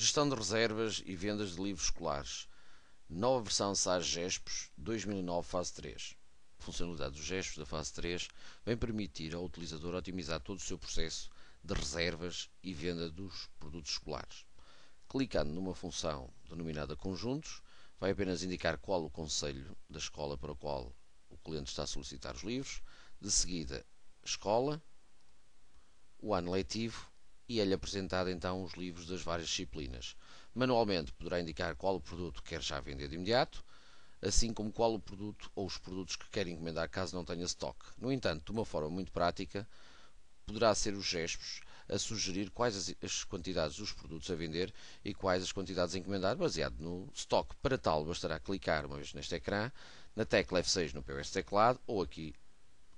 Gestão de reservas e vendas de livros escolares. Nova versão SAS GESPOS 2009 fase 3. A funcionalidade dos GESPOS da fase 3 vem permitir ao utilizador otimizar todo o seu processo de reservas e venda dos produtos escolares. Clicando numa função denominada conjuntos, vai apenas indicar qual o conselho da escola para o qual o cliente está a solicitar os livros, de seguida escola, o ano letivo e é-lhe apresentado então os livros das várias disciplinas. Manualmente poderá indicar qual o produto quer já vender de imediato, assim como qual o produto ou os produtos que quer encomendar caso não tenha estoque. No entanto, de uma forma muito prática, poderá ser os GESPOS a sugerir quais as quantidades dos produtos a vender e quais as quantidades a encomendar, baseado no estoque. Para tal, bastará clicar uma vez neste ecrã, na tecla F6 no POS teclado ou aqui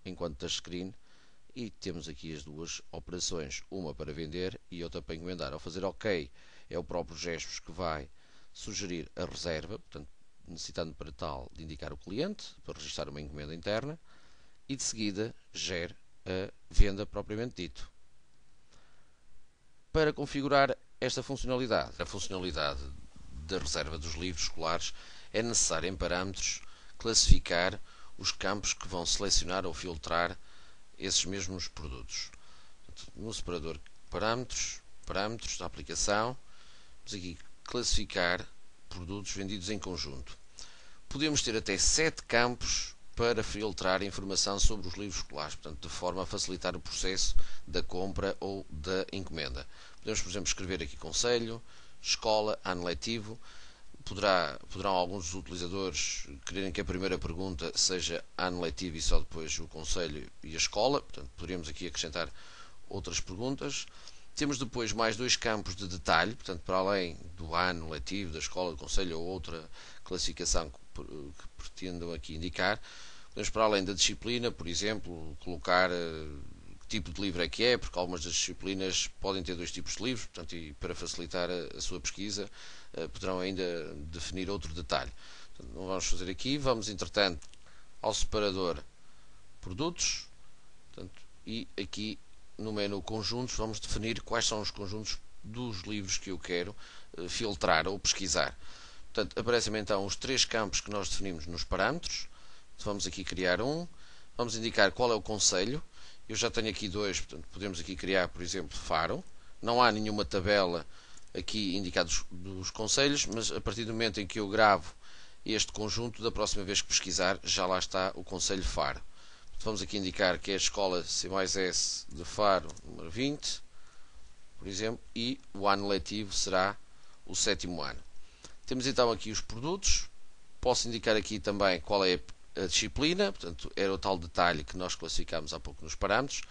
enquanto touchscreen, e temos aqui as duas operações, uma para vender e outra para encomendar. Ao fazer OK, é o próprio GESPOS que vai sugerir a reserva, portanto, necessitando para tal de indicar o cliente, para registrar uma encomenda interna, e de seguida gere a venda propriamente dito. Para configurar esta funcionalidade, a funcionalidade da reserva dos livros escolares, é necessário em parâmetros classificar os campos que vão selecionar ou filtrar esses mesmos produtos. No separador parâmetros da aplicação, vamos aqui classificar produtos vendidos em conjunto. Podemos ter até 7 campos para filtrar informação sobre os livros escolares, portanto, de forma a facilitar o processo da compra ou da encomenda. Podemos, por exemplo, escrever aqui conselho, escola, ano letivo. Poderão alguns dos utilizadores quererem que a primeira pergunta seja ano letivo e só depois o conselho e a escola. Portanto, poderíamos aqui acrescentar outras perguntas. Temos depois mais 2 campos de detalhe, portanto, para além do ano letivo, da escola, do conselho ou outra classificação que pretendam aqui indicar. Podemos, para além da disciplina, por exemplo, colocar que tipo de livro é que é, porque algumas das disciplinas podem ter 2 tipos de livros, portanto, e para facilitar a sua pesquisa, poderão ainda definir outro detalhe. Portanto, não vamos fazer aqui, vamos entretanto ao separador produtos, portanto, e aqui no menu conjuntos vamos definir quais são os conjuntos dos livros que eu quero filtrar ou pesquisar. Portanto, aparecem então os 3 campos que nós definimos nos parâmetros. Vamos aqui criar um, vamos indicar qual é o conselho. Eu já tenho aqui 2, portanto podemos aqui criar, por exemplo, Faro. Não há nenhuma tabela aqui indicada dos conselhos, mas a partir do momento em que eu gravo este conjunto, da próxima vez que pesquisar, já lá está o conselho Faro. Vamos aqui indicar que é a escola C+S de Faro, número 20, por exemplo, e o ano letivo será o 7º ano. Temos então aqui os produtos. Posso indicar aqui também qual é a disciplina, portanto, era o tal detalhe que nós classificámos há pouco nos parâmetros.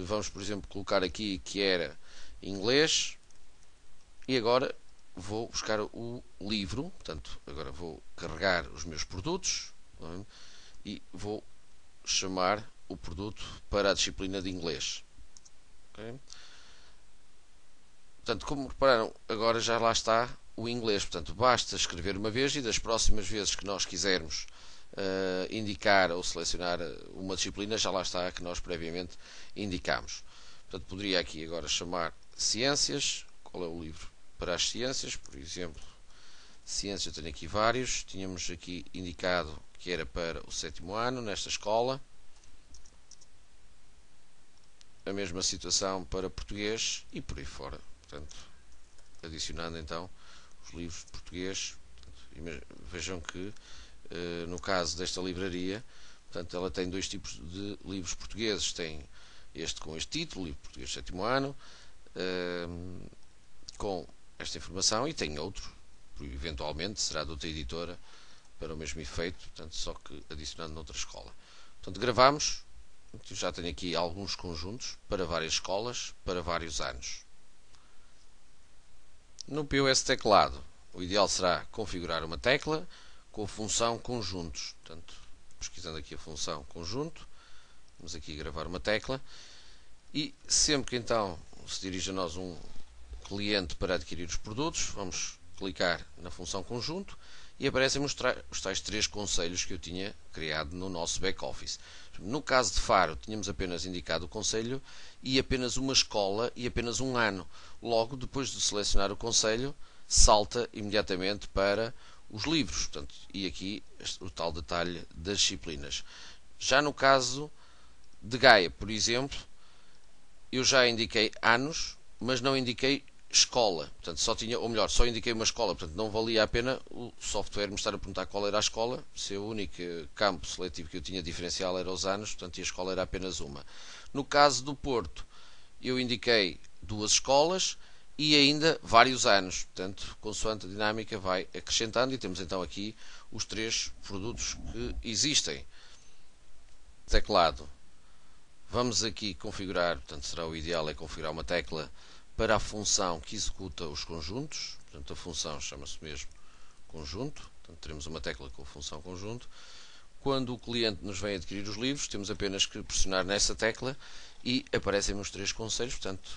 Vamos, por exemplo, colocar aqui que era inglês. E agora vou buscar o livro, portanto, agora vou carregar os meus produtos e vou chamar o produto para a disciplina de inglês. Okay? Portanto, como repararam, agora já lá está o inglês. Portanto, basta escrever uma vez e das próximas vezes que nós quisermos indicar ou selecionar uma disciplina, já lá está a que nós previamente indicamos. Portanto, poderia aqui agora chamar ciências. Qual é o livro para as ciências? Por exemplo, ciências, eu tenho aqui vários. Tínhamos aqui indicado que era para o 7º ano, nesta escola. A mesma situação para português e por aí fora. Portanto, adicionando então os livros de português. Vejam que no caso desta livraria, portanto, ela tem 2 tipos de livros portugueses. Tem este com este título, livro português 7º ano, com esta informação, e tem outro, eventualmente será de outra editora para o mesmo efeito, portanto, só que adicionando noutra escola. Portanto, gravamos. Eu já tenho aqui alguns conjuntos para várias escolas, para vários anos. No POS teclado, o ideal será configurar uma tecla com a função conjuntos. Portanto, pesquisando aqui a função conjunto, vamos aqui gravar uma tecla e sempre que então se dirige a nós um cliente para adquirir os produtos, vamos clicar na função conjunto e aparecem os tais 3 conselhos que eu tinha criado no nosso back-office. No caso de Faro, tínhamos apenas indicado o conselho e apenas uma escola e apenas um ano. Logo, depois de selecionar o conselho, salta imediatamente para os livros. Portanto, e aqui o tal detalhe das disciplinas. Já no caso de Gaia, por exemplo, eu já indiquei anos, mas não indiquei escola. Portanto, só indiquei uma escola. Portanto, não valia a pena o software me estar a perguntar qual era a escola, se o único campo seletivo que eu tinha diferencial era os anos, portanto, e a escola era apenas uma. No caso do Porto, eu indiquei 2 escolas e ainda vários anos. Portanto, consoante a dinâmica vai acrescentando e temos então aqui os 3 produtos que existem. Teclado. Vamos aqui configurar, portanto, será o ideal é configurar uma tecla para a função que executa os conjuntos. Portanto, a função chama-se mesmo conjunto. Portanto, teremos uma tecla com a função conjunto. Quando o cliente nos vem adquirir os livros, temos apenas que pressionar nessa tecla e aparecem os 3 conselhos. Portanto,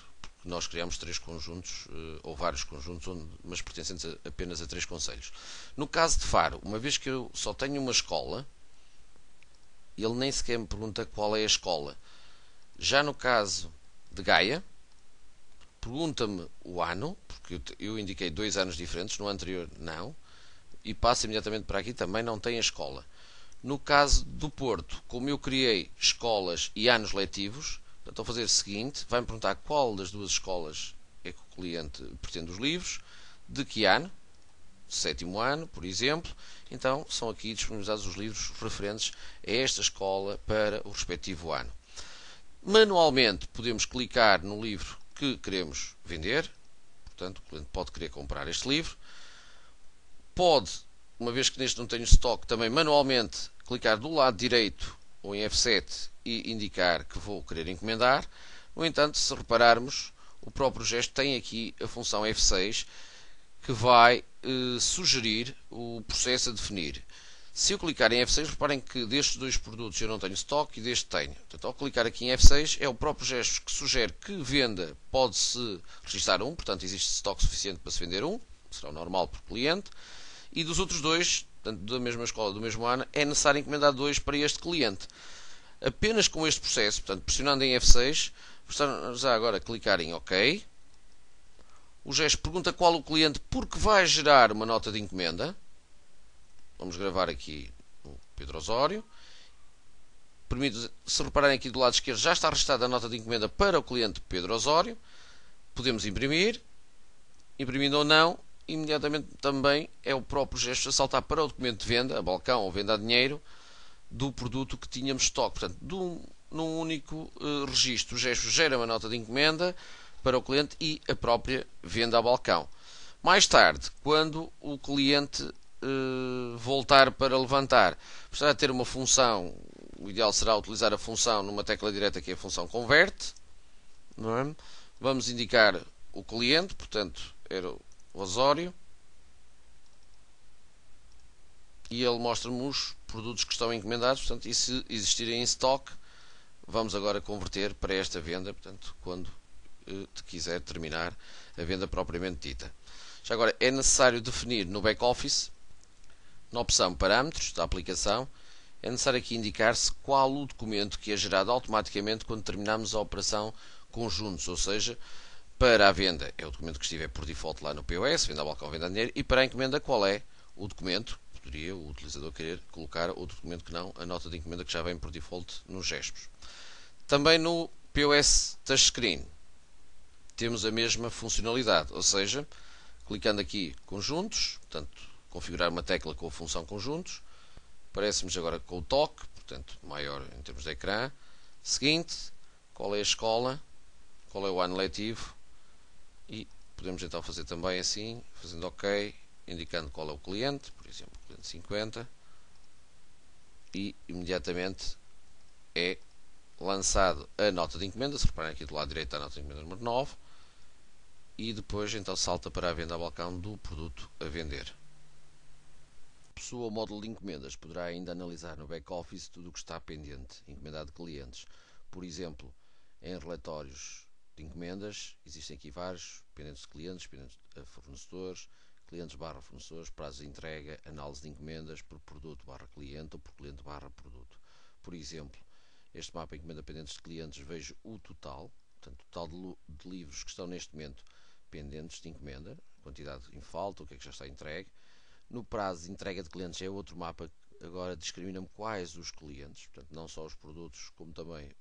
nós criamos 3 conjuntos ou vários conjuntos, mas pertencentes apenas a 3 conselhos. No caso de Faro, uma vez que eu só tenho uma escola, ele nem sequer me pergunta qual é a escola. Já no caso de Gaia, pergunta-me o ano, porque eu indiquei 2 anos diferentes, no anterior não, e passa imediatamente para aqui, também não tem a escola. No caso do Porto, como eu criei escolas e anos letivos, estou a fazer o seguinte, vai-me perguntar qual das 2 escolas é que o cliente pretende os livros, de que ano, 7º ano, por exemplo, então são aqui disponibilizados os livros referentes a esta escola para o respectivo ano. Manualmente podemos clicar no livro que queremos vender, portanto o cliente pode querer comprar este livro, pode, uma vez que neste não tenho estoque, também manualmente clicar do lado direito ou em F7 e indicar que vou querer encomendar. No entanto, se repararmos, o próprio gesto tem aqui a função F6 que vai sugerir o processo a definir. Se eu clicar em F6, reparem que destes 2 produtos eu não tenho estoque e deste tenho. Portanto, ao clicar aqui em F6, é o próprio gesto que sugere que venda pode-se registrar um, portanto existe estoque suficiente para se vender um, será o normal por cliente, e dos outros 2, portanto, da mesma escola, do mesmo ano, é necessário encomendar 2 para este cliente. Apenas com este processo, portanto, pressionando em F6, vamos já agora clicar em OK. O gesto pergunta qual o cliente, porque vai gerar uma nota de encomenda. Vamos gravar aqui o Pedro Osório. Permite, se repararem aqui do lado esquerdo, já está registrada a nota de encomenda para o cliente Pedro Osório. Podemos imprimir. Imprimindo ou não, imediatamente também é o próprio gesto a saltar para o documento de venda, a balcão ou venda a dinheiro, do produto que tínhamos estoque. Portanto, num único registro, o gesto gera uma nota de encomenda para o cliente e a própria venda a balcão. Mais tarde, quando o cliente voltar para levantar, precisará ter uma função, o ideal será utilizar a função numa tecla direta que é a função converte, não é? Vamos indicar o cliente, portanto era o Osório, e ele mostra-me os produtos que estão encomendados, portanto, e se existirem em stock, vamos agora converter para esta venda, portanto, quando quiser terminar a venda propriamente dita. Já agora é necessário definir no back-office, na opção Parâmetros da aplicação, é necessário aqui indicar-se qual o documento que é gerado automaticamente quando terminamos a operação conjuntos, ou seja, para a venda é o documento que estiver por default lá no POS, venda a balcão, venda a dinheiro, e para a encomenda qual é o documento, poderia o utilizador querer colocar outro documento que não a nota de encomenda que já vem por default nos gestos. Também no POS Touchscreen temos a mesma funcionalidade, ou seja, clicando aqui conjuntos, portanto configurar uma tecla com a função conjuntos, aparece-nos agora com o toque, portanto maior em termos de ecrã. Seguinte, qual é a escola, qual é o ano letivo, e podemos então fazer também assim, fazendo OK, indicando qual é o cliente, por exemplo, cliente 50, e imediatamente é lançado a nota de encomenda. Se reparem aqui do lado direito a nota de encomenda número 9, e depois então salta para a venda a balcão do produto a vender. Pessoa o módulo de encomendas poderá ainda analisar no back-office tudo o que está pendente, encomendado de clientes. Por exemplo, em relatórios de encomendas, existem aqui vários, pendentes de clientes, pendentes de fornecedores, clientes barra fornecedores, prazo de entrega, análise de encomendas por produto barra cliente ou por cliente barra produto. Por exemplo, este mapa encomenda pendentes de clientes, vejo o total, portanto, o total de livros que estão neste momento pendentes de encomenda, quantidade em falta, o que é que já está entregue. No prazo de entrega de clientes é outro mapa, agora discrimina-me quais os clientes, portanto, não só os produtos, como também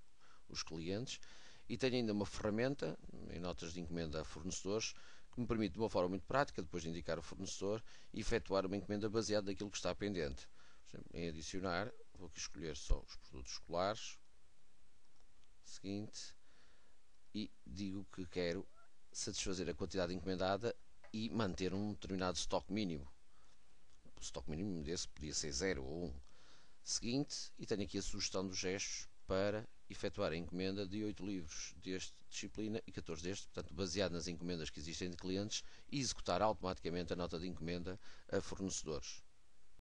os clientes. E tenho ainda uma ferramenta, em notas de encomenda a fornecedores, que me permite, de uma forma muito prática, depois de indicar o fornecedor, efetuar uma encomenda baseada naquilo que está pendente. Por exemplo, em adicionar, vou aqui escolher só os produtos escolares, seguinte, e digo que quero satisfazer a quantidade encomendada e manter um determinado estoque mínimo. O estoque mínimo desse podia ser 0 ou 1. Seguinte, e tenho aqui a sugestão dos gestos para efetuar a encomenda de 8 livros deste disciplina e 14 deste, portanto, baseado nas encomendas que existem de clientes, e executar automaticamente a nota de encomenda a fornecedores.